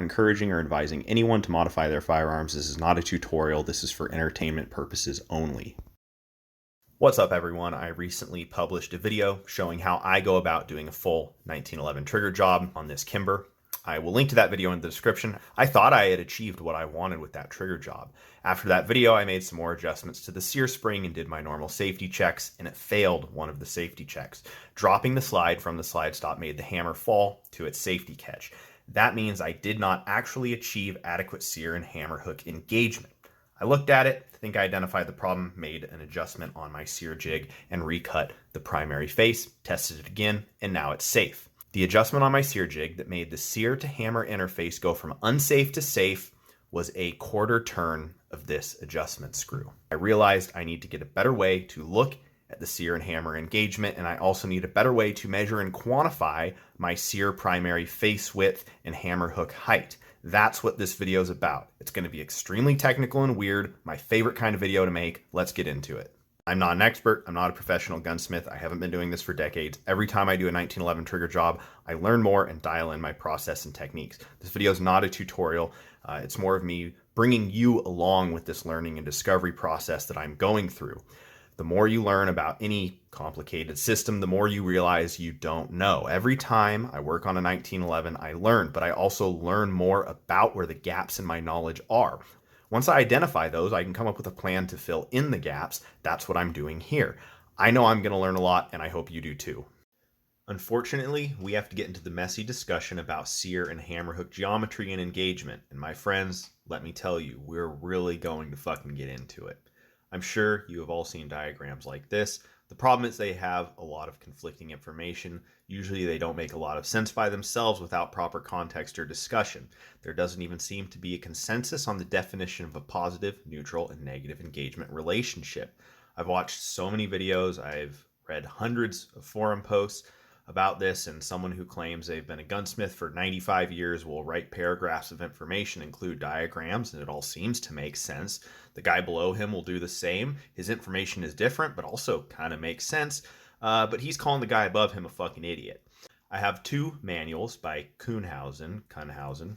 not encouraging or advising anyone to modify their firearms. This is not a tutorial. This is for entertainment purposes only. What's up, everyone? I recently published a video showing how I go about doing a full 1911 trigger job on this Kimber. I will link to that video in the description. I thought I had achieved what I wanted with that trigger job. After that video, I made some more adjustments to the Sear spring and did my normal safety checks, and it failed one of the safety checks. Dropping the slide from the slide stop made the hammer fall to its safety catch. That means I did not actually achieve adequate Sear and hammer hook engagement. I looked at it, I think I identified the problem, made an adjustment on my Sear jig, and recut the primary face, tested it again, and now it's safe. The adjustment on my Sear jig that made the Sear to hammer interface go from unsafe to safe was a quarter turn of this adjustment screw. I realized I need to get a better way to look at the Sear and hammer engagement, and I also need a better way to measure and quantify my Sear primary face width and hammer hook height. That's what this video is about. It's going to be extremely technical and weird, my favorite kind of video to make. Let's get into it. I'm not an expert. I'm not a professional gunsmith. I haven't been doing this for decades. Every time I do a 1911 trigger job, I learn more and dial in my process and techniques. This video is not a tutorial. It's more of me bringing you along with this learning and discovery process that I'm going through. The more you learn about any complicated system, the more you realize you don't know. Every time I work on a 1911, I learn, but I also learn more about where the gaps in my knowledge are. Once I identify those, I can come up with a plan to fill in the gaps. That's what I'm doing here. I know I'm going to learn a lot, and I hope you do too. Unfortunately, we have to get into the messy discussion about Sear and hammer hook geometry and engagement. And my friends, let me tell you, we're really going to fucking get into it. I'm sure you have all seen diagrams like this. The problem is they have a lot of conflicting information. Usually they don't make a lot of sense by themselves without proper context or discussion. There doesn't even seem to be a consensus on the definition of a positive, neutral, and negative engagement relationship. I've watched so many videos, I've read hundreds of forum posts about this, and someone who claims they've been a gunsmith for 95 years will write paragraphs of information, include diagrams, and it all seems to make sense. The guy below him will do the same. His information is different, but also kind of makes sense. But he's calling the guy above him a fucking idiot. I have two manuals by Kuhnhausen,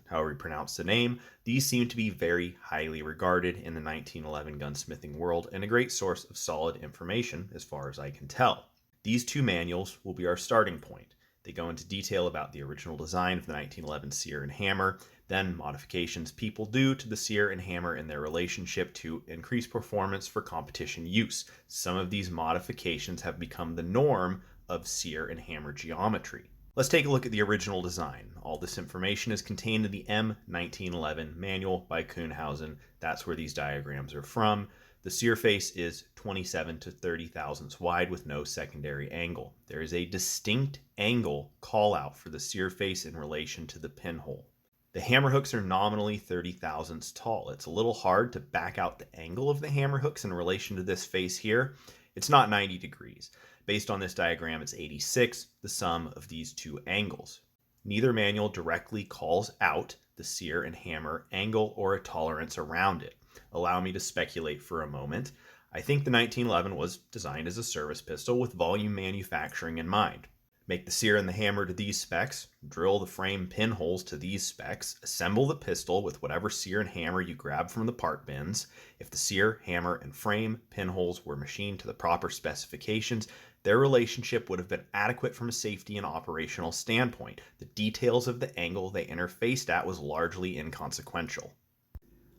however you pronounce the name. These seem to be very highly regarded in the 1911 gunsmithing world and a great source of solid information as far as I can tell. These two manuals will be our starting point. They go into detail about the original design of the 1911 Sear and hammer, then modifications people do to the Sear and hammer and their relationship to increase performance for competition use. Some of these modifications have become the norm of Sear and hammer geometry. Let's take a look at the original design. All this information is contained in the M1911 manual by Kuhnhausen. That's where these diagrams are from. The Sear face is 27 to 30 thousandths wide with no secondary angle. There is a distinct angle call out for the Sear face in relation to the pinhole. The hammer hooks are nominally 30 thousandths tall. It's a little hard to back out the angle of the hammer hooks in relation to this face here. It's not 90 degrees. Based on this diagram, it's 86, the sum of these two angles. Neither manual directly calls out the Sear and hammer angle or a tolerance around it. Allow me to speculate for a moment. I think the 1911 was designed as a service pistol with volume manufacturing in mind. Make the Sear and the hammer to these specs, drill the frame pinholes to these specs, assemble the pistol with whatever Sear and hammer you grab from the part bins. If the Sear, hammer, and frame pinholes were machined to the proper specifications, their relationship would have been adequate from a safety and operational standpoint. The details of the angle they interfaced at was largely inconsequential.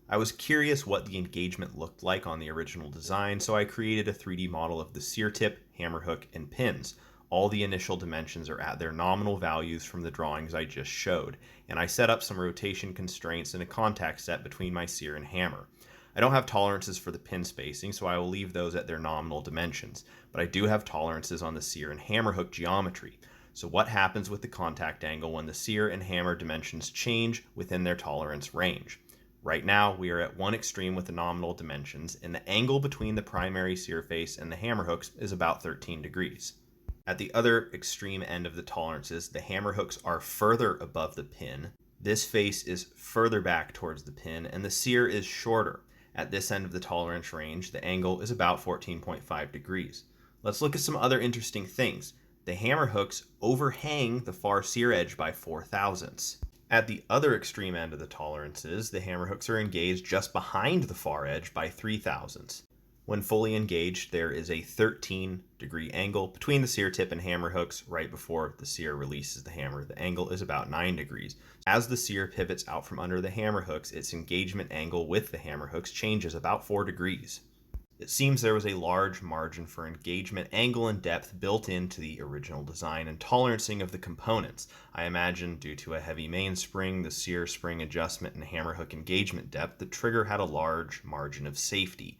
I was curious what the engagement looked like on the original design, so I created a 3D model of the Sear tip, hammer hook, and pins. All the initial dimensions are at their nominal values from the drawings I just showed, and I set up some rotation constraints and a contact set between my Sear and hammer. I don't have tolerances for the pin spacing, so I will leave those at their nominal dimensions, but I do have tolerances on the Sear and hammer hook geometry. So what happens with the contact angle when the Sear and hammer dimensions change within their tolerance range? Right now, we are at one extreme with the nominal dimensions, and the angle between the primary Sear face and the hammer hooks is about 13 degrees. At the other extreme end of the tolerances, the hammer hooks are further above the pin. This face is further back towards the pin, and the Sear is shorter. At this end of the tolerance range, the angle is about 14.5 degrees. Let's look at some other interesting things. The hammer hooks overhang the far Sear edge by 4 thousandths. At the other extreme end of the tolerances, the hammer hooks are engaged just behind the far edge by 3 thousandths. When fully engaged, there is a 13-degree angle between the sear tip and hammer hooks right before the sear releases the hammer. The angle is about 9 degrees. As the sear pivots out from under the hammer hooks, its engagement angle with the hammer hooks changes about 4 degrees. It seems there was a large margin for engagement, angle, and depth built into the original design and tolerancing of the components. I imagine due to a heavy mainspring, the sear spring adjustment, and hammer hook engagement depth, the trigger had a large margin of safety.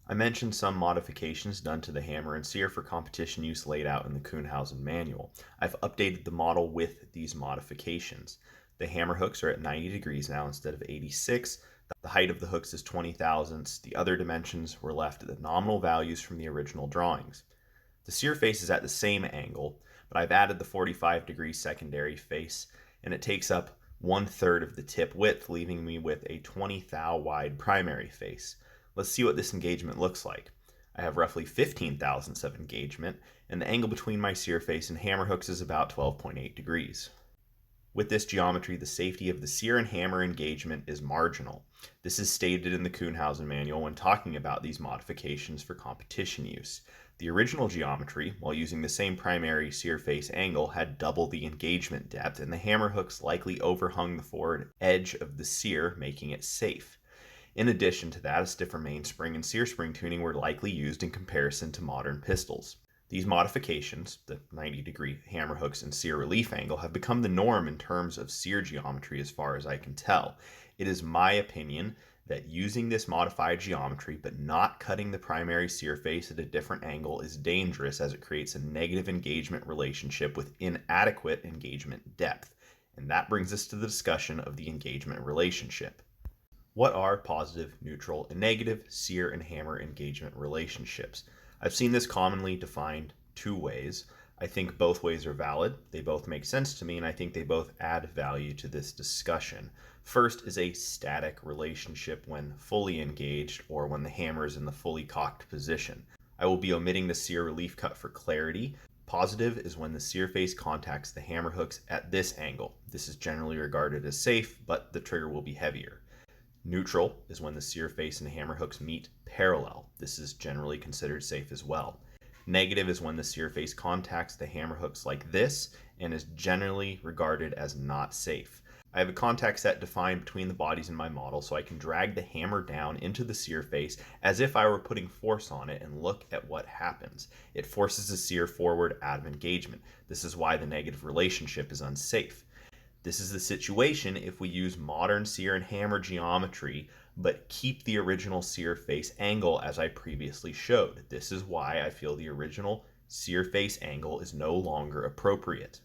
I mentioned some modifications done to the hammer and sear for competition use laid out in the Kuhnhausen manual. I've updated the model with these modifications. The hammer hooks are at 90 degrees now instead of 86. The height of the hooks is 20 thousandths. The other dimensions were left at the nominal values from the original drawings. The sear face is at the same angle, but I've added the 45-degree secondary face, and it takes up 1/3 of the tip width, leaving me with a 20 thou wide primary face. Let's see what this engagement looks like. I have roughly 15 thousandths of engagement, and the angle between my sear face and hammer hooks is about 12.8 degrees. With this geometry, the safety of the sear and hammer engagement is marginal. This is stated in the Kuhnhausen manual when talking about these modifications for competition use. The original geometry, while using the same primary sear face angle, had double the engagement depth, and the hammer hooks likely overhung the forward edge of the sear, making it safe. In addition to that, a stiffer mainspring and sear spring tuning were likely used in comparison to modern pistols. These modifications, the 90-degree hammer hooks and sear relief angle, have become the norm in terms of sear geometry as far as I can tell. It is my opinion that using this modified geometry but not cutting the primary sear face at a different angle is dangerous, as it creates a negative engagement relationship with inadequate engagement depth. And that brings us to the discussion of the engagement relationship. What are positive, neutral, and negative sear and hammer engagement relationships? I've seen this commonly defined 2 ways. I think both ways are valid. They both make sense to me, and I think they both add value to this discussion. First is a static relationship when fully engaged, or when the hammer is in the fully cocked position. I will be omitting the sear relief cut for clarity. Positive is when the sear face contacts the hammer hooks at this angle. This is generally regarded as safe, but the trigger will be heavier. Neutral is when the sear face and hammer hooks meet parallel. This is generally considered safe as well. Negative is when the sear face contacts the hammer hooks like this and is generally regarded as not safe. I have a contact set defined between the bodies in my model, so I can drag the hammer down into the sear face as if I were putting force on it, and look at what happens. It forces the sear forward out of engagement. This is why the negative relationship is unsafe. This is the situation if we use modern sear and hammer geometry, but keep the original sear face angle as I previously showed. This is why I feel the original sear face angle is no longer appropriate.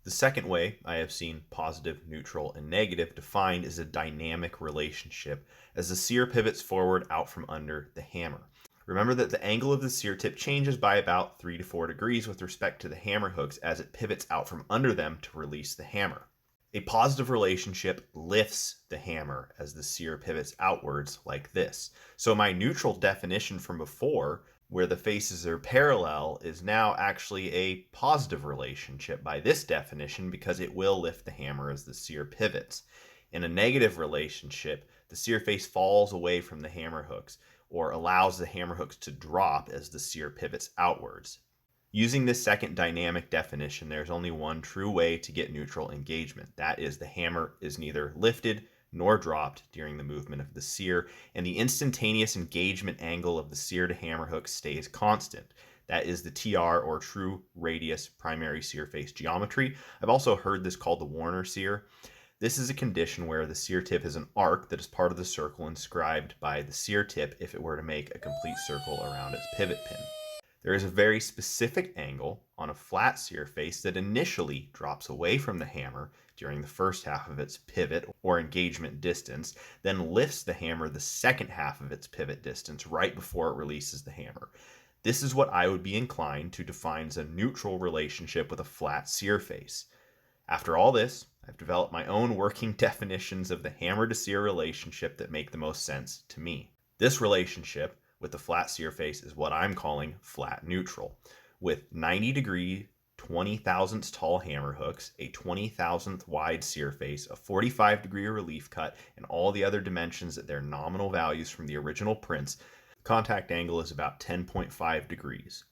The second way I have seen positive, neutral, and negative defined is a dynamic relationship as the sear pivots forward out from under the hammer. Remember that the angle of the sear tip changes by about 3 to 4 degrees with respect to the hammer hooks as it pivots out from under them to release the hammer. A positive relationship lifts the hammer as the sear pivots outwards like this. So my neutral definition from before, where the faces are parallel, is now actually a positive relationship by this definition, because it will lift the hammer as the sear pivots. In a negative relationship, the sear face falls away from the hammer hooks, or allows the hammer hooks to drop as the sear pivots outwards. Using this second dynamic definition, there's only one true way to get neutral engagement. That is, the hammer is neither lifted nor dropped during the movement of the sear, and the instantaneous engagement angle of the sear to hammer hook stays constant. That is the TR, or true radius primary sear face geometry. I've also heard this called the Warner sear. This is a condition where the sear tip is an arc that is part of the circle inscribed by the sear tip if it were to make a complete circle around its pivot pin. There is a very specific angle on a flat sear face that initially drops away from the hammer during the first half of its pivot or engagement distance, then lifts the hammer the second half of its pivot distance right before it releases the hammer. This is what I would be inclined to define as a neutral relationship with a flat sear face. After all this, I've developed my own working definitions of the hammer to sear relationship that make the most sense to me. This relationship with the flat sear face is what I'm calling flat neutral. With 90-degree 20 thousandths tall hammer hooks, a 20 thousandth wide sear face, a 45-degree relief cut, and all the other dimensions at their nominal values from the original prints, contact angle is about 10.5 degrees.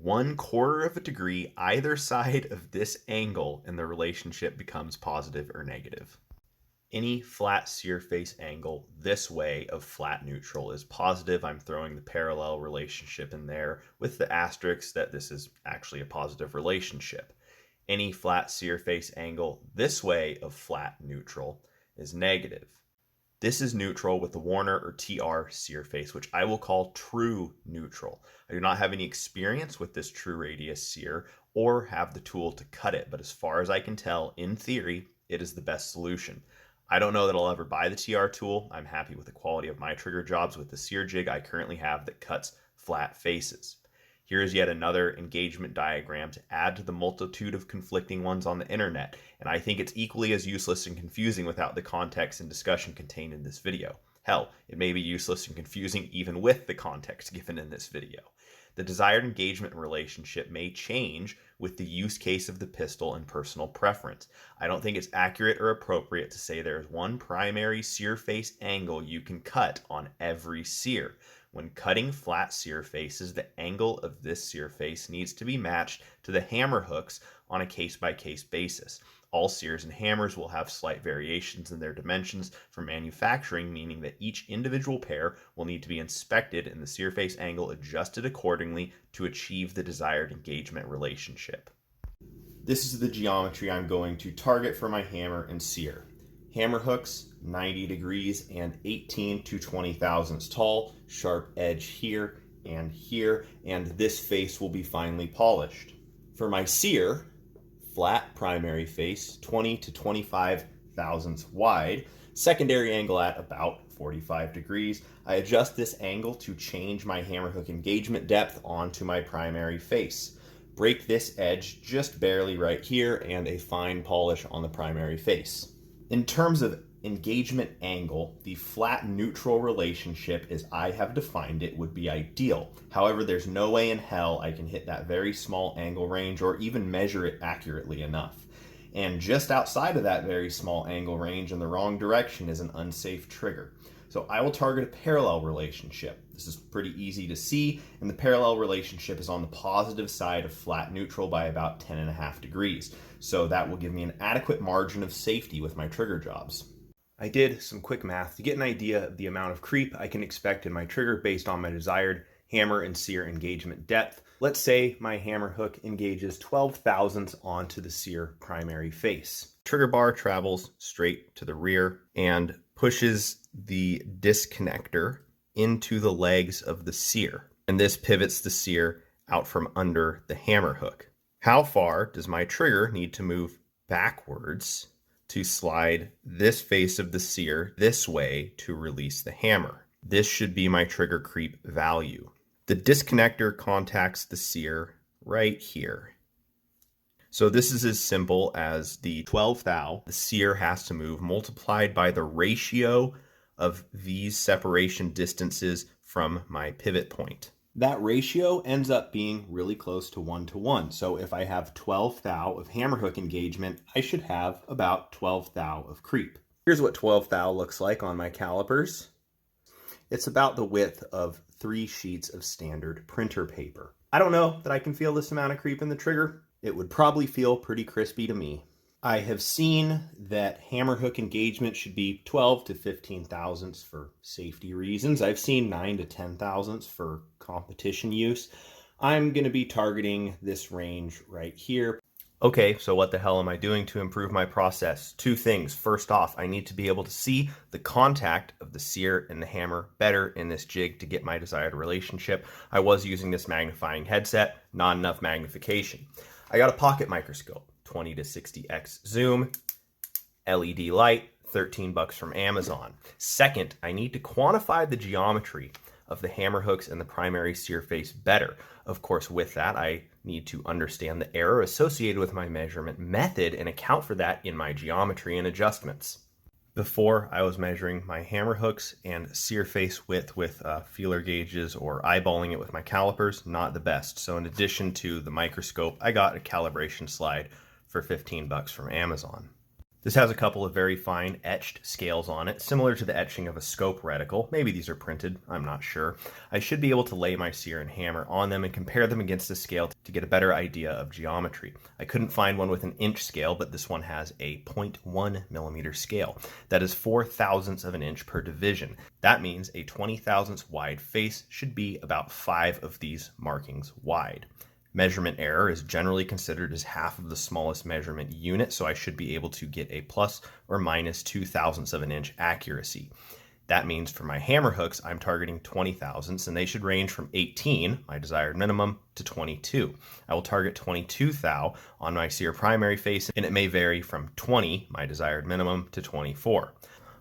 1/4 of a degree either side of this angle and the relationship becomes positive or negative. Any flat sear face angle this way of flat neutral is positive. I'm throwing the parallel relationship in there with the asterisk that this is actually a positive relationship. Any flat sear face angle this way of flat neutral is negative. This is neutral with the Warner or TR sear face, which I will call true neutral. I do not have any experience with this true radius sear or have the tool to cut it, but as far as I can tell, in theory, it is the best solution. I don't know that I'll ever buy the TR tool. I'm happy with the quality of my trigger jobs with the sear jig I currently have that cuts flat faces. Here is yet another engagement diagram to add to the multitude of conflicting ones on the internet, and I think it's equally as useless and confusing without the context and discussion contained in this video. Hell, it may be useless and confusing even with the context given in this video. The desired engagement relationship may change with the use case of the pistol and personal preference. I don't think it's accurate or appropriate to say there is one primary sear face angle you can cut on every sear. When cutting flat sear faces, the angle of this sear face needs to be matched to the hammer hooks on a case-by-case basis. All sears and hammers will have slight variations in their dimensions from manufacturing, meaning that each individual pair will need to be inspected and the sear face angle adjusted accordingly to achieve the desired engagement relationship. This is the geometry I'm going to target for my hammer and sear. Hammer hooks, 90 degrees and 18 to 20 thousandths tall, sharp edge here, and this face will be finely polished. For my sear, flat primary face, 20 to 25 thousandths wide, secondary angle at about 45 degrees. I adjust this angle to change my hammer hook engagement depth onto my primary face. Break this edge just barely right here and a fine polish on the primary face. In terms of engagement angle, the flat neutral relationship as I have defined it would be ideal. However, there's no way in hell I can hit that very small angle range or even measure it accurately enough. And just outside of that very small angle range in the wrong direction is an unsafe trigger. So I will target a parallel relationship. This is pretty easy to see, and the parallel relationship is on the positive side of flat neutral by about 10.5 degrees. So that will give me an adequate margin of safety with my trigger jobs. I did some quick math to get an idea of the amount of creep I can expect in my trigger based on my desired hammer and sear engagement depth. Let's say my hammer hook engages 12 thousandths onto the sear primary face. Trigger bar travels straight to the rear and pushes the disconnector into the legs of the sear. And this pivots the sear out from under the hammer hook. How far does my trigger need to move backwards to slide this face of the sear this way to release the hammer? This should be my trigger creep value. The disconnector contacts the sear right here. So this is as simple as the 12 thou the sear has to move multiplied by the ratio of these separation distances from my pivot point. That ratio ends up being really close to 1-to-1. So if I have 12 thou of hammer hook engagement, I should have about 12 thou of creep. Here's what 12 thou looks like on my calipers. It's about the width of 3 sheets of standard printer paper. I don't know that I can feel this amount of creep in the trigger. It would probably feel pretty crispy to me. I have seen that hammer hook engagement should be 12 to 15 thousandths for safety reasons. I've seen 9 to 10 thousandths for competition use. I'm going to be targeting this range right here. Okay, so what the hell am I doing to improve my process? 2 things. First off, I need to be able to see the contact of the sear and the hammer better in this jig to get my desired relationship. I was using this magnifying headset, not enough magnification. I got a pocket microscope, 20 to 60x zoom, LED light, $13 from Amazon. Second, I need to quantify the geometry of the hammer hooks and the primary sear face better. Of course, with that, I need to understand the error associated with my measurement method and account for that in my geometry and adjustments. Before, I was measuring my hammer hooks and sear face width with feeler gauges or eyeballing it with my calipers. Not the best. So in addition to the microscope, I got a calibration slide for 15 bucks from Amazon. This has a couple of very fine etched scales on it, similar to the etching of a scope reticle. Maybe these are printed, I'm not sure. I should be able to lay my sear and hammer on them and compare them against the scale to get a better idea of geometry. I couldn't find one with an inch scale, but this one has a 0.1 millimeter scale. That is 4/1000ths of an inch per division. That means a 20/1000ths wide face should be about 5 of these markings wide. Measurement error is generally considered as half of the smallest measurement unit, so I should be able to get a plus or minus 2/1000ths of an inch accuracy. That means for my hammer hooks, I'm targeting 20/1000ths, and they should range from 18, my desired minimum, to 22. I will target 22 thou on my Sear primary face, and it may vary from 20, my desired minimum, to 24.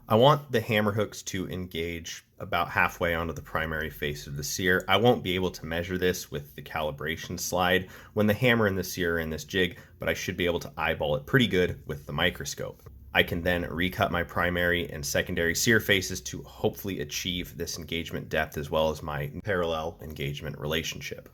I want the hammer hooks to engage about halfway onto the primary face of the sear. I won't be able to measure this with the calibration slide when the hammer and the sear are in this jig, but I should be able to eyeball it pretty good with the microscope. I can then recut my primary and secondary sear faces to hopefully achieve this engagement depth as well as my parallel engagement relationship.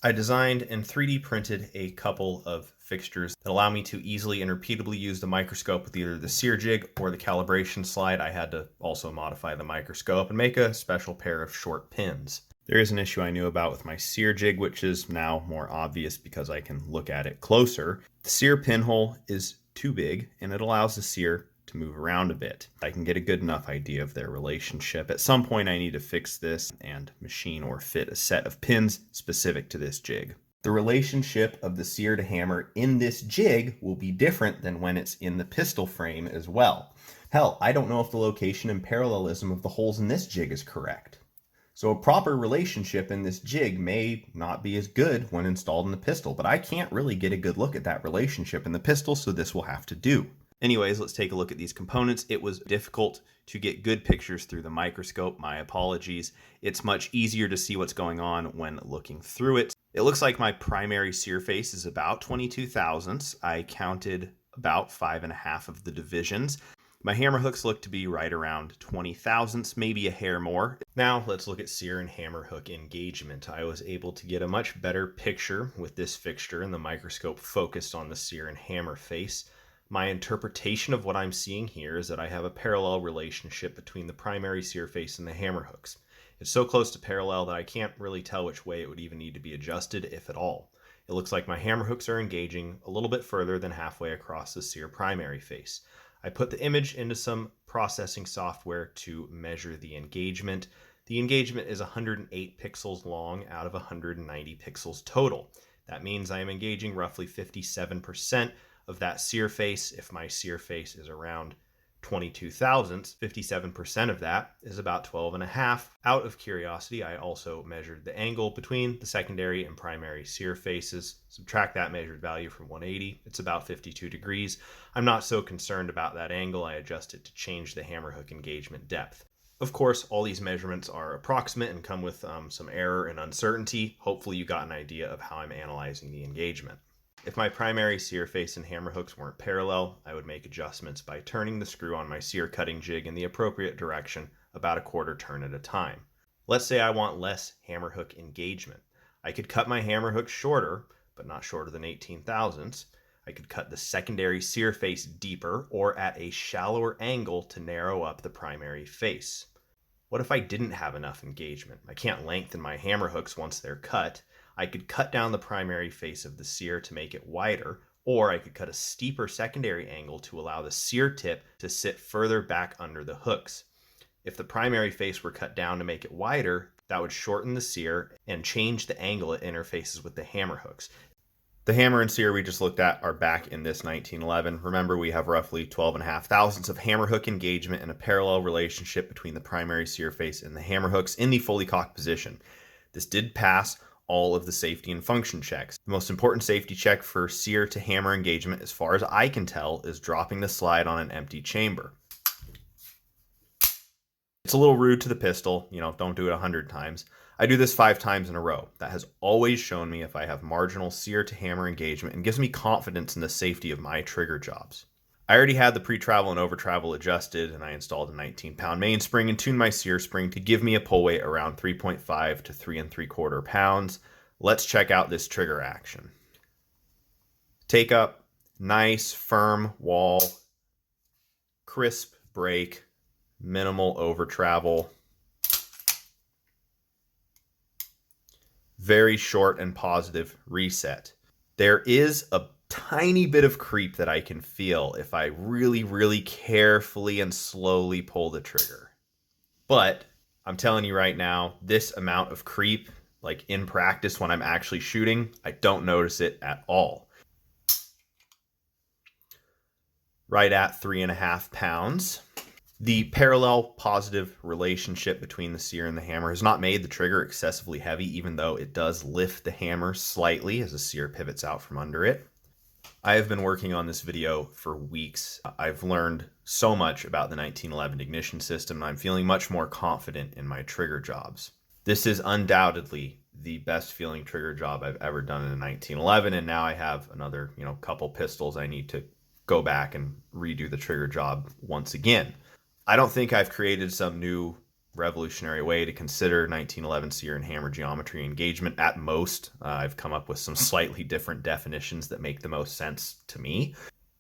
I designed and 3D printed a couple of fixtures that allow me to easily and repeatably use the microscope with either the sear jig or the calibration slide. I had to also modify the microscope and make a special pair of short pins. There is an issue I knew about with my sear jig, which is now more obvious because I can look at it closer. The sear pinhole is too big and it allows the sear to move around a bit. I can get a good enough idea of their relationship. At some point I need to fix this and machine or fit a set of pins specific to this jig. The relationship of the sear to hammer in this jig will be different than when it's in the pistol frame as well. Hell, I don't know if the location and parallelism of the holes in this jig is correct. So a proper relationship in this jig may not be as good when installed in the pistol, but I can't really get a good look at that relationship in the pistol, so this will have to do. Anyways, let's take a look at these components. It was difficult to get good pictures through the microscope. My apologies. It's much easier to see what's going on when looking through it. It looks like my primary sear face is about 22/1000ths. I counted about 5.5 of the divisions. My hammer hooks look to be right around 20/1000ths, maybe a hair more. Now let's look at sear and hammer hook engagement. I was able to get a much better picture with this fixture and the microscope focused on the sear and hammer face. My interpretation of what I'm seeing here is that I have a parallel relationship between the primary sear face and the hammer hooks. It's so close to parallel that I can't really tell which way it would even need to be adjusted, if at all. It looks like my hammer hooks are engaging a little bit further than halfway across the sear primary face. I put the image into some processing software to measure the engagement. The engagement is 108 pixels long out of 190 pixels total. That means I am engaging roughly 57% of that sear face. If my sear face is around 22/1000ths, 57% of that is about 12.5. Out of curiosity, I also measured the angle between the secondary and primary sear faces. Subtract that measured value from 180, it's about 52 degrees. I'm not so concerned about that angle. I adjust it to change the hammer hook engagement depth. Of course, all these measurements are approximate and come with some error and uncertainty. Hopefully you got an idea of how I'm analyzing the engagement. If my primary sear face and hammer hooks weren't parallel, I would make adjustments by turning the screw on my sear cutting jig in the appropriate direction about a quarter turn at a time. Let's say I want less hammer hook engagement. I could cut my hammer hook shorter, but not shorter than 18/1000ths. I could cut the secondary sear face deeper or at a shallower angle to narrow up the primary face. What if I didn't have enough engagement? I can't lengthen my hammer hooks once they're cut. I could cut down the primary face of the sear to make it wider, or I could cut a steeper secondary angle to allow the sear tip to sit further back under the hooks. If the primary face were cut down to make it wider, that would shorten the sear and change the angle it interfaces with the hammer hooks. The hammer and sear we just looked at are back in this 1911. Remember, we have roughly 12.5 of hammer hook engagement and a parallel relationship between the primary sear face and the hammer hooks in the fully cocked position. This did pass all of the safety and function checks. The most important safety check for sear to hammer engagement, as far as I can tell, is dropping the slide on an empty chamber. It's a little rude to the pistol, don't do it 100 times. I do this 5 times in a row. That has always shown me if I have marginal sear to hammer engagement and gives me confidence in the safety of my trigger jobs. I already had the pre-travel and over-travel adjusted, and I installed a 19-pound mainspring and tuned my Sear spring to give me a pull weight around 3.5 to 3 3/4 pounds. Let's check out this trigger action. Take up, nice firm wall, crisp break, minimal over-travel. Very short and positive reset. There is a tiny bit of creep that I can feel if I really carefully and slowly pull the trigger. But I'm telling you right now, this amount of creep, like in practice when I'm actually shooting, I don't notice it at all. Right at 3.5 pounds. The parallel positive relationship between the Sear and the hammer has not made the trigger excessively heavy, even though it does lift the hammer slightly as the Sear pivots out from under it. I have been working on this video for weeks. I've learned so much about the 1911 ignition system, and I'm feeling much more confident in my trigger jobs. This is undoubtedly the best feeling trigger job I've ever done in a 1911, and now I have another, couple pistols I need to go back and redo the trigger job once again. I don't think I've created some new revolutionary way to consider 1911 Sear and hammer geometry engagement. At most, I've come up with some slightly different definitions that make the most sense to me.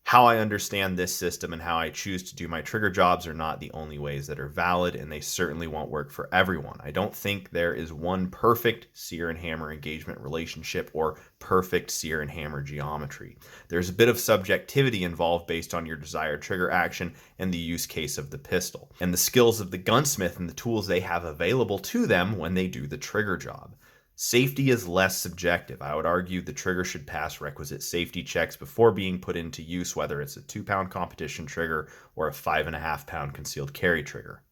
How I understand this system and how I choose to do my trigger jobs are not the only ways that are valid, and they certainly won't work for everyone. I don't think there is one perfect Sear and hammer engagement relationship or perfect Sear and hammer geometry. There's a bit of subjectivity involved based on your desired trigger action and the use case of the pistol, and the skills of the gunsmith and the tools they have available to them when they do the trigger job. Safety is less subjective. I would argue the trigger should pass requisite safety checks before being put into use, whether it's a 2-pound competition trigger or a 5.5-pound concealed carry trigger.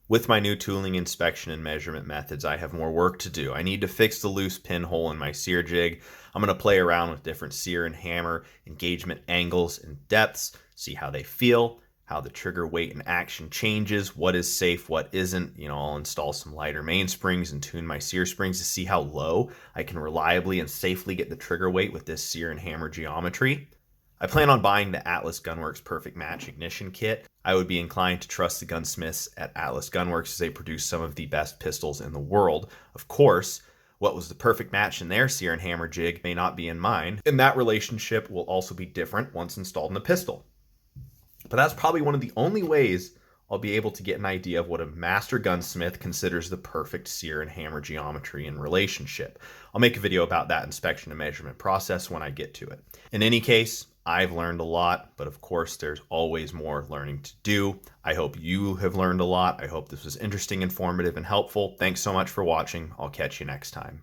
With my new tooling, inspection, and measurement methods, I have more work to do. I need to fix the loose pinhole in my Sear jig. I'm going to play around with different Sear and hammer engagement angles and depths, see how they feel, how the trigger weight and action changes, what is safe, what isn't. I'll install some lighter mainsprings and tune my Sear springs to see how low I can reliably and safely get the trigger weight with this Sear and hammer geometry. I plan on buying the Atlas Gunworks Perfect Match ignition kit. I would be inclined to trust the gunsmiths at Atlas Gunworks as they produce some of the best pistols in the world. Of course, what was the perfect match in their Sear and hammer jig may not be in mine, and that relationship will also be different once installed in a pistol. But that's probably one of the only ways I'll be able to get an idea of what a master gunsmith considers the perfect Sear and hammer geometry and relationship. I'll make a video about that inspection and measurement process when I get to it. In any case, I've learned a lot, but of course there's always more learning to do. I hope you have learned a lot. I hope this was interesting, informative, and helpful. Thanks so much for watching. I'll catch you next time.